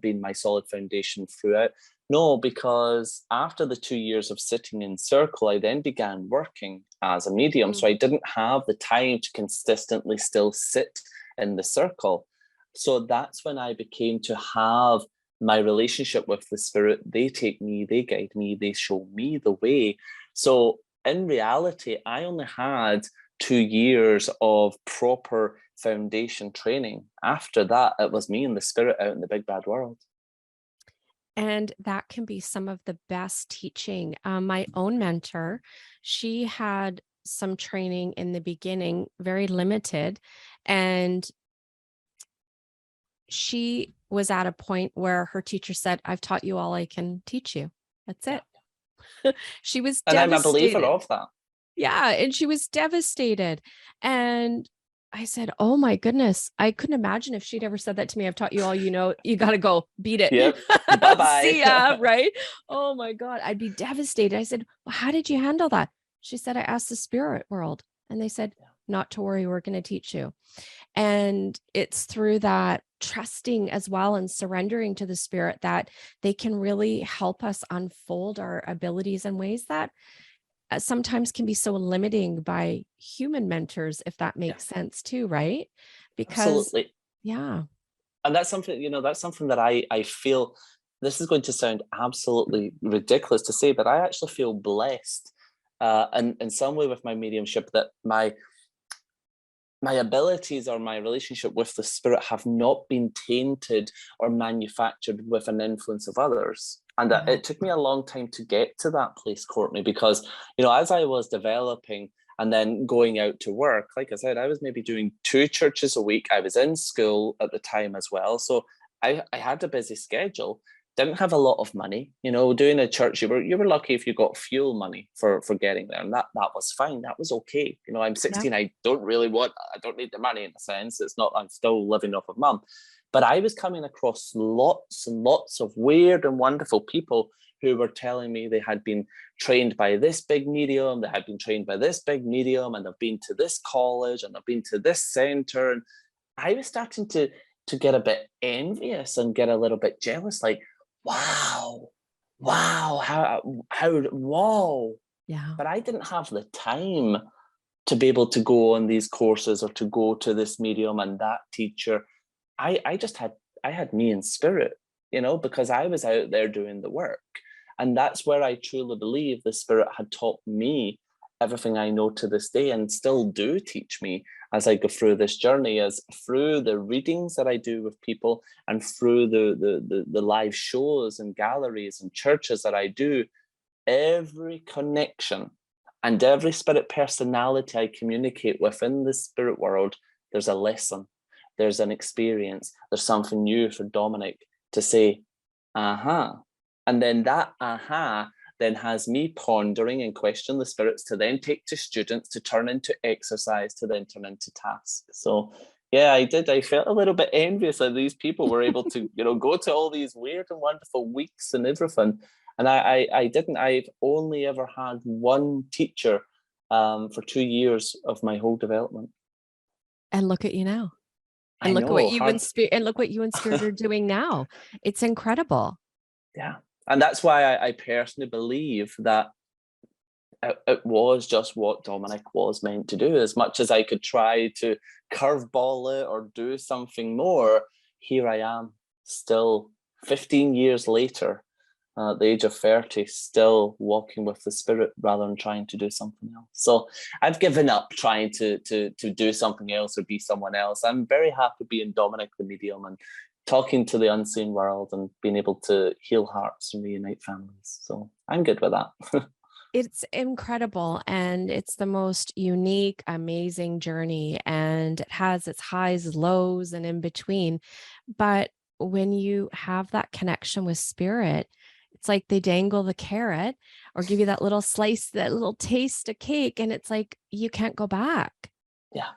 been my solid foundation throughout? No, because after the 2 years of sitting in circle, I then began working as a medium. Mm. So I didn't have the time to consistently still sit in the circle. So that's when I became to have my relationship with the spirit. They take me, they guide me, they show me the way. So in reality, I only had 2 years of proper foundation training. After that, it was me and the spirit out in the big bad world. And that can be some of the best teaching. My own mentor, she had some training in the beginning, very limited. And she was at a point where her teacher said, I've taught you all I can teach you. That's Yeah. it. She was And I'm a believer devastated. of that. Yeah, and she was devastated. And I said, "Oh my goodness, I couldn't imagine if she'd ever said that to me. I've taught you all you know. You got to go beat it. Yep. Bye-bye. See ya." Right? Oh my God, I'd be devastated. I said, "Well, how did you handle that?" She said, "I asked the spirit world, and they said, not to worry, we're going to teach you." And it's through that trusting as well and surrendering to the spirit that they can really help us unfold our abilities in ways that sometimes can be so limiting by human mentors, if that Yeah, makes sense too, right? Because, absolutely. yeah, And that's something, that's something that I feel, this is going to sound absolutely ridiculous to say, but I actually feel blessed and in some way with my mediumship, that my abilities or my relationship with the spirit have not been tainted or manufactured with an influence of others. And yeah, it took me a long time to get to that place, Courtney, because, as I was developing and then going out to work, like I said, I was maybe doing 2 churches a week. I was in school at the time as well. So I had a busy schedule, didn't have a lot of money. Doing a church, you were lucky if you got fuel money for getting there, and that was fine. That was okay. I'm yeah, 16. I don't need the money in a sense. It's not, I'm still living off of mum, but I was coming across lots and lots of weird and wonderful people who were telling me they had been trained by this big medium, they had been trained by this big medium, and they've been to this college and they've been to this center. And I was starting to get a bit envious and get a little bit jealous, like, wow, wow, whoa. yeah. But I didn't have the time to be able to go on these courses or to go to this medium and that teacher. I had me in spirit, because I was out there doing the work. And that's where I truly believe the spirit had taught me everything I know to this day, and still do teach me as I go through this journey, is through the readings that I do with people and through the live shows and galleries and churches that I do. Every connection and every spirit personality I communicate with in the spirit world, there's a lesson, there's an experience, there's something new for Dominic to say, aha. And then that aha then has me pondering and question the spirits to then take to students, to turn into exercise, to then turn into task. So yeah, I felt a little bit envious that these people were able to, go to all these weird and wonderful weeks and everything. And I didn't. I've only ever had one teacher for 2 years of my whole development. And look at you now. I And look at what know, you and hard. spirit and look what you and spirit are doing now. It's incredible. Yeah. And that's why I personally believe that it was just what Dominic was meant to do. As much as I could try to curveball it or do something more, here I am, still 15 years later, at the age of 30, still walking with the spirit rather than trying to do something else. So I've given up trying to do something else or be someone else. I'm very happy being Dominic the medium and talking to the unseen world and being able to heal hearts and reunite families. So I'm good with that. It's incredible, and it's the most unique, amazing journey, and it has its highs, lows, and in between. But when you have that connection with spirit, it's like they dangle the carrot or give you that little slice, that little taste of cake, and it's like you can't go back. Yeah.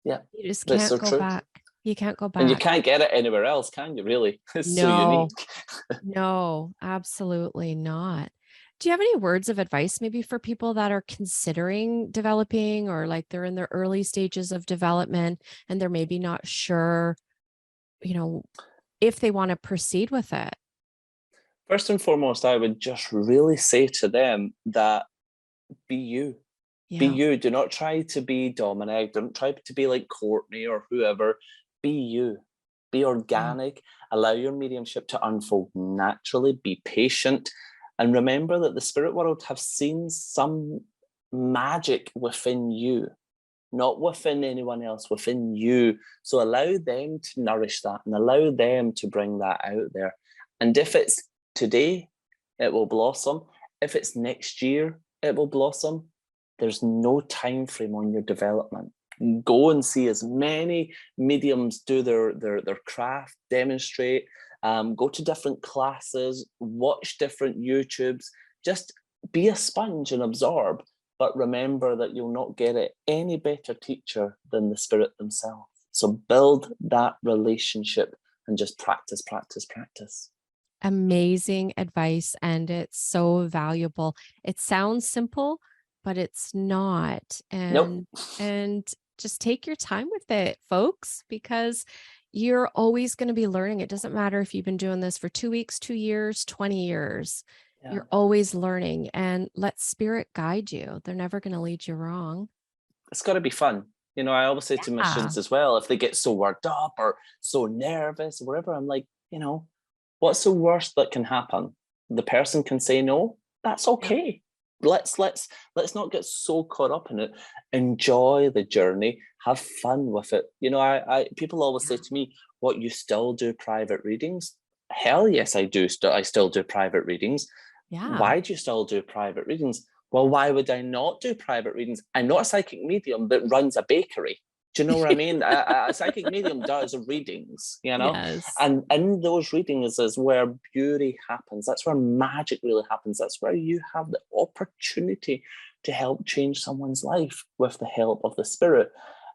Yeah. You just That's can't so go true. back. You can't go And you back. can't get it anywhere else, can you, really? It's so No, unique. no, absolutely not. Do you have any words of advice maybe for people that are considering developing, or like they're in their early stages of development and they're maybe not sure, you know, if they want to proceed with it? First and foremost, I would just really say to them that be you. Be Yeah. you. Do not try to be Dominic. Don't try to be like Courtney or whoever. Be you. Be Yeah. organic. Allow your mediumship to unfold naturally. Be patient. And remember that the spirit world have seen some magic within you, not within anyone else, within you. So allow them to nourish that and allow them to bring that out there. And if it's today, it will blossom. If it's next year, it will blossom. There's no time frame on your development. Go and see as many mediums do their craft, demonstrate, go to different classes, watch different YouTubes, just be a sponge and absorb. but remember that you'll not get it any better teacher than the spirit themselves. So build that relationship and just practice, practice, practice. Amazing advice, and it's so valuable. It sounds simple, but it's not. Nope. And just take your time with it, folks, because you're always going to be learning. It doesn't matter if you've been doing this for 2 weeks, 2 years, 20 years. Yeah. You're always learning, and let spirit guide you. They're never going to lead you wrong. It's got to be fun. You know, I always say to missions as well, if they get so worked up or so nervous or whatever, I'm like, you know, what's the worst that can happen? The person can say no. That's okay. Let's not get so caught up in it. Enjoy the journey. Have fun with it. You know, I people always say to me, "What, you still do private readings?" Hell yes, I do. I still do private readings. Yeah. Why do you still do private readings? Well, why would I not do private readings? I'm not a psychic medium that runs a bakery. Do you know what I mean? A psychic medium does readings, you know? Yes. And in those readings is where beauty happens. That's where magic really happens. That's where you have the opportunity to help change someone's life with the help of the spirit.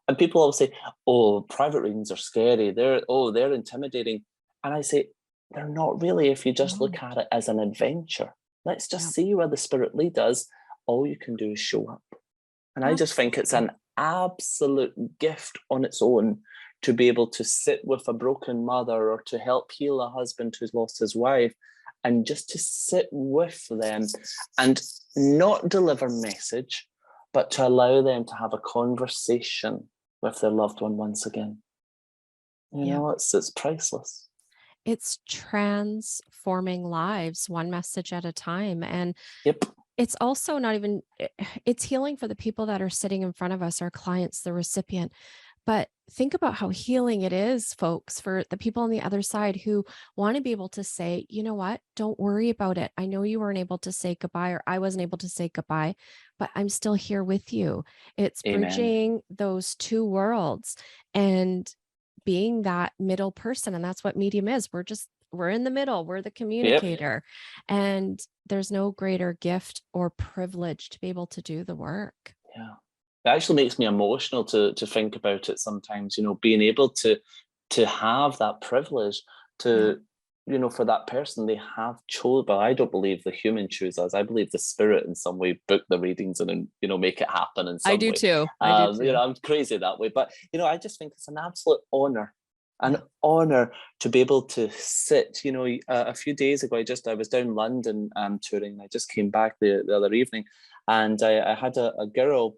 And people always say, oh, private readings are scary. They're intimidating. And I say, they're not really if you just look at it as an adventure. Let's just see where the spirit leads us. All you can do is show up. And I just think it's an absolute gift on its own to be able to sit with a broken mother or to help heal a husband who's lost his wife, and just to sit with them and not deliver message, but to allow them to have a conversation with their loved one once again. You know, it's priceless. It's transforming lives one message at a time. And it's also not even, it's healing for the people that are sitting in front of us, our clients, the recipient. But think about how healing it is, folks, for the people on the other side who want to be able to say, you know what, don't worry about it. I know you weren't able to say goodbye, or I wasn't able to say goodbye, but I'm still here with you. It's bridging those two worlds and being that middle person. And that's what medium is. We're in the middle. We're the communicator. And there's no greater gift or privilege to be able to do the work. Yeah. It actually makes me emotional to think about it sometimes, you know, being able to have that privilege to, you know, for that person, they have chosen. But I don't believe the human chooses us. I believe the spirit in some way book the readings and then, you know, make it happen in some way. I do too. You know, I'm crazy that way. But, you know, I just think it's an absolute honor. An honor to be able to sit. You know, a few days ago, I was down London touring. I just came back the other evening, and I had a girl,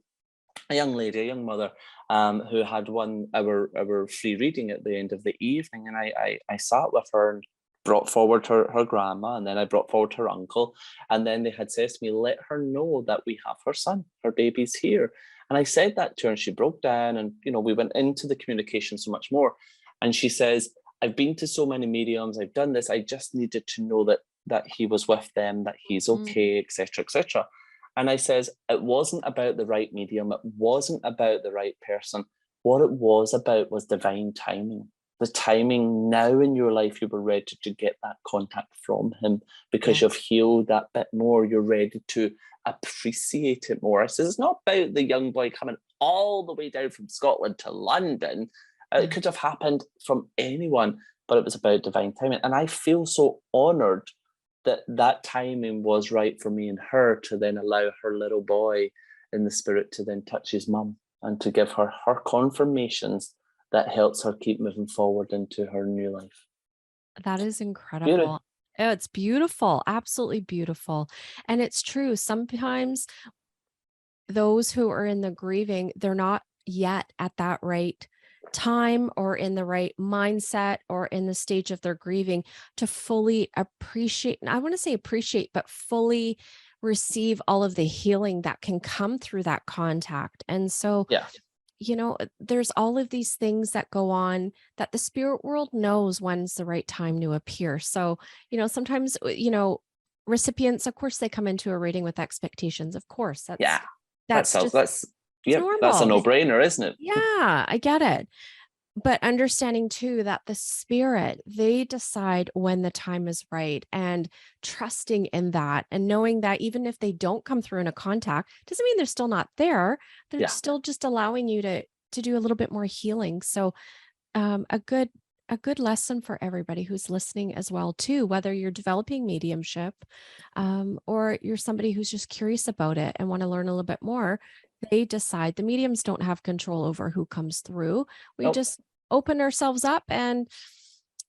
a young lady, a young mother, who had won our free reading at the end of the evening, and I sat with her and brought forward her grandma, and then I brought forward her uncle, and then they had said to me, let her know that we have her son, her baby's here. And I said that to her, and she broke down, and you know, we went into the communication so much more. And she says, I've been to so many mediums, I've done this, I just needed to know that he was with them, that he's okay, etc., etc. And I says, it wasn't about the right medium, it wasn't about the right person. What it was about was divine timing. The timing now in your life, you were ready to get that contact from him because you've healed that bit more. You're ready to appreciate it more. I says, it's not about the young boy coming all the way down from Scotland to London. It could have happened from anyone, but it was about divine timing. And I feel so honored that timing was right for me and her to then allow her little boy in the spirit to then touch his mum and to give her confirmations that helps her keep moving forward into her new life. That is incredible. Oh, it's beautiful. Absolutely beautiful. And it's true. Sometimes those who are in the grieving, they're not yet at that right time or in the right mindset or in the stage of their grieving to fully appreciate, and I want to say appreciate, but fully receive all of the healing that can come through that contact. And so, you know, there's all of these things that go on that the spirit world knows when's the right time to appear. So, you know, sometimes, you know, recipients, of course, they come into a reading with expectations. Of course, that's that's a no-brainer, isn't it? Yeah, I get it. But understanding too that the spirit, they decide when the time is right, and trusting in that, and knowing that even if they don't come through in a contact, doesn't mean they're still not there. They're Yeah. still just allowing you to do a little bit more healing. So a good lesson for everybody who's listening as well too, whether you're developing mediumship, or you're somebody who's just curious about it and want to learn a little bit more. They decide. The mediums don't have control over who comes through. We Nope. just open ourselves up and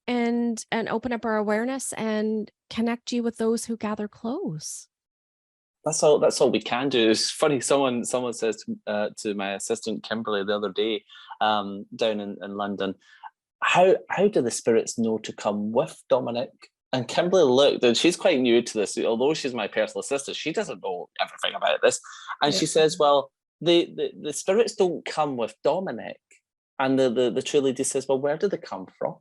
open up our awareness and connect you with those who gather close. That's all we can do. It's funny, someone says to my assistant Kimberly the other day, down in London, how do the spirits know to come with Dominic? And Kimberly looked, and she's quite new to this, although she's my personal assistant, she doesn't know everything about this. And Yeah. she says, well, the spirits don't come with Dominic. And the true lady says, well, where do they come from?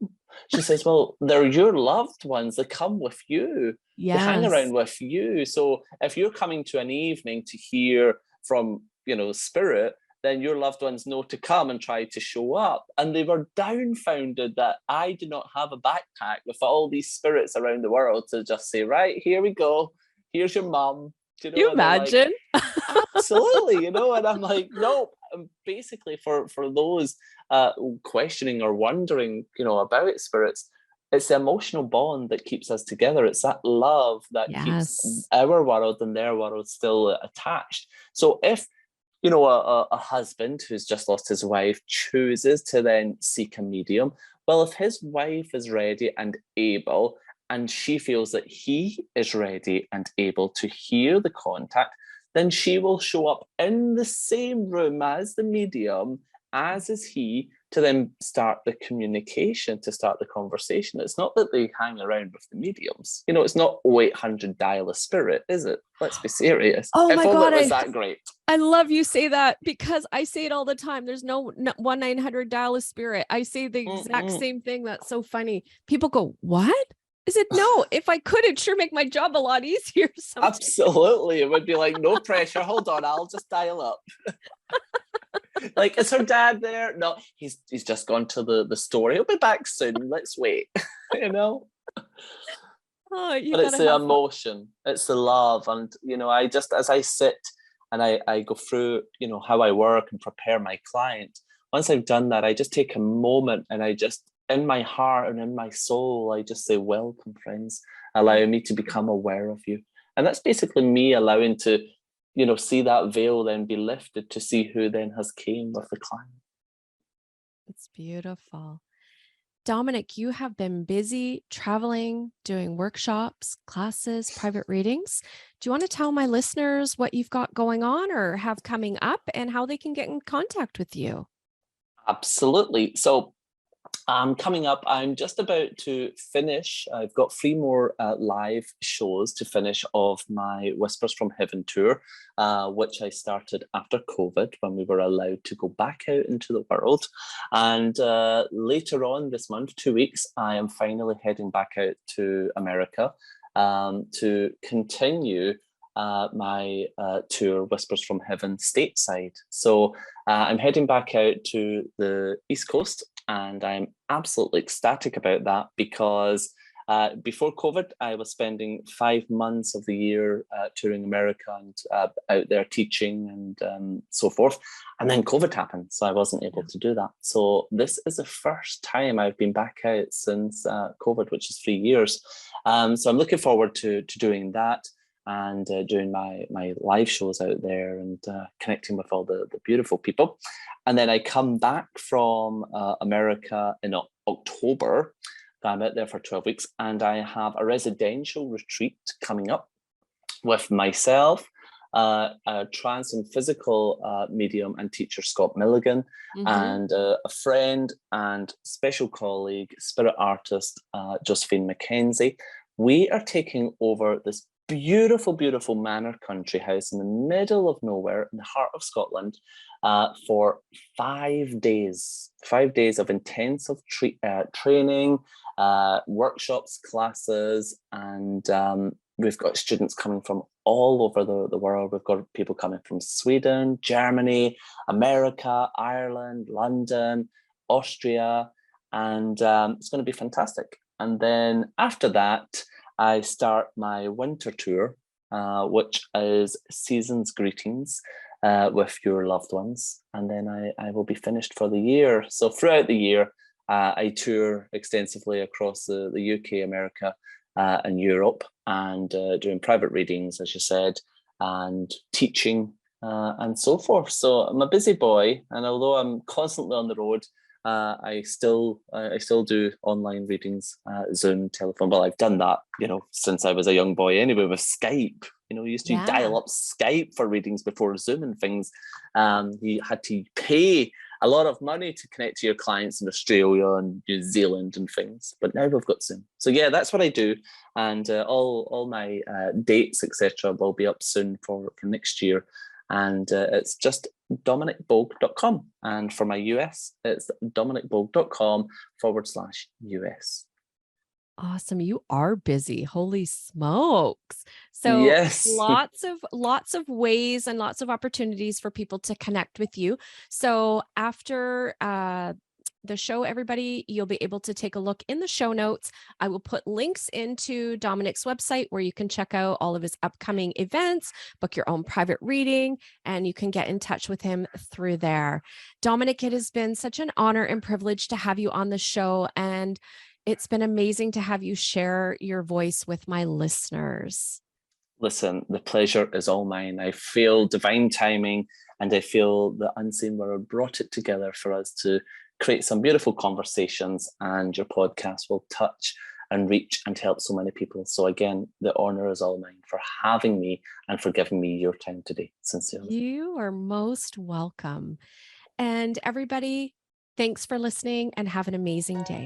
She says, well, they're your loved ones. They come with you. They hang Yes. around with you. So if you're coming to an evening to hear from, spirit, then your loved ones know to come and try to show up. And they were dumbfounded that I do not have a backpack with all these spirits around the world to just say, right, here we go. Here's your mum. You And they're like, imagine? absolutely, and I'm like, nope. And basically for those questioning or wondering, about spirits, it's the emotional bond that keeps us together. It's that love that keeps Yes. our world and their world still attached. So if a husband who's just lost his wife chooses to then seek a medium, well, if his wife is ready and able, and she feels that he is ready and able to hear the contact, then she will show up in the same room as the medium, as is he, to then start the communication, to start the conversation. It's not that they hang around with the mediums. It's not 0800 dial a spirit, is it? Let's be serious. Oh if my only God, it was that great. I love you say that, because I say it all the time. There's no 1-900 dial a spirit. I say the exact same thing. That's so funny. People go, what? Is it? No, if I could, it'd sure make my job a lot easier. Sometimes. Absolutely. It would be like, no pressure. Hold on, I'll just dial up. Like, is her dad there? No, he's just gone to the store. He'll be back soon. Let's wait. Oh, But it's the emotion, it's the love. And, I just, as I sit and I go through, how I work and prepare my client, once I've done that, I just take a moment and I just, in my heart and in my soul, I just say, welcome, friends. Allow me to become aware of you. And that's basically me allowing to, see that veil then be lifted to see who then has came with the client. It's beautiful. Dominic, you have been busy traveling, doing workshops, classes, private readings. Do you want to tell my listeners what you've got going on or have coming up, and how they can get in contact with you? Absolutely. So coming up, I'm just about to finish. I've got 3 more live shows to finish of my Whispers from Heaven tour, which I started after COVID, when we were allowed to go back out into the world. And later on this month, 2 weeks, I am finally heading back out to America to continue my tour, Whispers from Heaven, stateside. So I'm heading back out to the East Coast, and I'm absolutely ecstatic about that, because before COVID, I was spending 5 months of the year touring America and out there teaching and so forth. And then COVID happened, so I wasn't able to do that. So this is the first time I've been back out since COVID, which is 3 years. So I'm looking forward to doing that, and doing my live shows out there, and connecting with all the beautiful people. And then I come back from America in October. I'm out there for 12 weeks, and I have a residential retreat coming up with myself, a trance and physical medium and teacher, Scott Milligan, and a friend and special colleague, spirit artist, Josephine McKenzie. We are taking over this beautiful, beautiful manor country house in the middle of nowhere in the heart of Scotland for 5 days. 5 days of intensive training, workshops, classes, and we've got students coming from all over the world. We've got people coming from Sweden, Germany, America, Ireland, London, Austria, and it's going to be fantastic. And then after that, I start my winter tour, which is season's greetings with your loved ones. And then I will be finished for the year. So throughout the year, I tour extensively across the UK, America, and Europe, and doing private readings, as you said, and teaching and so forth. So I'm a busy boy, and although I'm constantly on the road, I still do online readings, Zoom, telephone. Well, I've done that, since I was a young boy anyway, with Skype. You used to dial up Skype for readings before Zoom and things. You had to pay a lot of money to connect to your clients in Australia and New Zealand and things. But now we've got Zoom. So yeah, that's what I do. And all my dates, etc., will be up soon for next year. And it's just dominicboag.com. And for my US, it's dominicboag.com/US. Awesome. You are busy. Holy smokes. So Yes. lots of ways and lots of opportunities for people to connect with you. So after the show, everybody, you'll be able to take a look in the show notes. I will put links into Dominic's website where you can check out all of his upcoming events, book your own private reading, and you can get in touch with him through there. Dominic, it has been such an honor and privilege to have you on the show, and it's been amazing to have you share your voice with my listeners. Listen, the pleasure is all mine. I feel divine timing, and I feel the unseen world brought it together for us to create some beautiful conversations, and your podcast will touch and reach and help so many people. So again, the honor is all mine for having me and for giving me your time today. Sincerely. You are most welcome. And everybody, thanks for listening and have an amazing day.